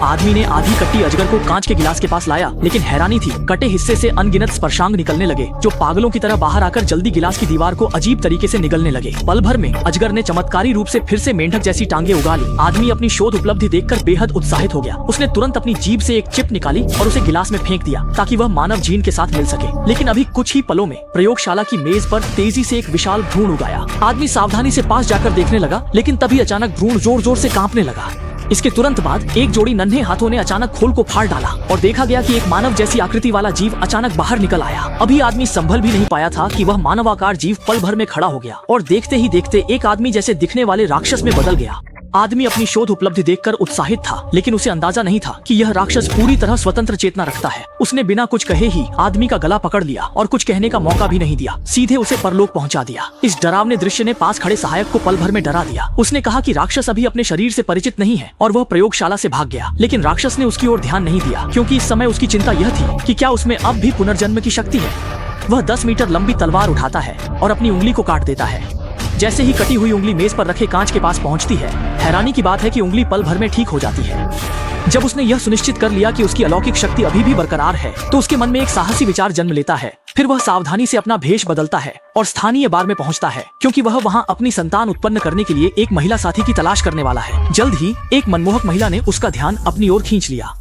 आदमी ने आधी कट्टी अजगर को कांच के गिलास के पास लाया, लेकिन हैरानी थी, कटे हिस्से से अनगिनत स्पर्शांग निकलने लगे जो पागलों की तरह बाहर आकर जल्दी गिलास की दीवार को अजीब तरीके से निगलने लगे। पल भर में अजगर ने चमत्कारी रूप से फिर से मेंढक जैसी टांगे उगा ली। आदमी अपनी शोध उपलब्धि देखकर बेहद उत्साहित हो गया। उसने तुरंत अपनी जीभ से एक चिप निकाली और उसे गिलास में फेंक दिया ताकि वह मानव जीन के साथ मिल सके। लेकिन अभी कुछ ही पलों में प्रयोगशाला की मेज पर तेजी से एक विशाल भ्रूण उगाया। आदमी सावधानी से पास जाकर देखने लगा, लेकिन तभी अचानक भ्रूण जोर जोर से कांपने लगा। इसके तुरंत बाद एक जोड़ी नन्हे हाथों ने अचानक खोल को फाड़ डाला और देखा गया कि एक मानव जैसी आकृति वाला जीव अचानक बाहर निकल आया। अभी आदमी संभल भी नहीं पाया था कि वह मानवाकार जीव पल भर में खड़ा हो गया और देखते ही देखते एक आदमी जैसे दिखने वाले राक्षस में बदल गया। आदमी अपनी शोध उपलब्धि देखकर उत्साहित था, लेकिन उसे अंदाजा नहीं था कि यह राक्षस पूरी तरह स्वतंत्र चेतना रखता है। उसने बिना कुछ कहे ही आदमी का गला पकड़ लिया और कुछ कहने का मौका भी नहीं दिया, सीधे उसे परलोक पहुंचा दिया। इस डरावने दृश्य ने पास खड़े सहायक को पल भर में डरा दिया। उसने कहा कि राक्षस अभी अपने शरीर से परिचित नहीं है और वह प्रयोगशाला से भाग गया। लेकिन राक्षस ने उसकी ओर ध्यान नहीं दिया, क्योंकि इस समय उसकी चिंता यह थी कि क्या उसमें अब भी पुनर्जन्म की शक्ति है। वह 10 मीटर लंबी तलवार उठाता है और अपनी उंगली को काट देता है। जैसे ही कटी हुई उंगली मेज पर रखे कांच के पास पहुंचती है, हैरानी की बात है कि उंगली पल भर में ठीक हो जाती है। जब उसने यह सुनिश्चित कर लिया कि उसकी अलौकिक शक्ति अभी भी बरकरार है, तो उसके मन में एक साहसी विचार जन्म लेता है। फिर वह सावधानी से अपना भेष बदलता है और स्थानीय बार में पहुंचता है, क्योंकि वह वहां अपनी संतान उत्पन्न करने के लिए एक महिला साथी की तलाश करने वाला है। जल्द ही एक मनमोहक महिला ने उसका ध्यान अपनी ओर खींच लिया।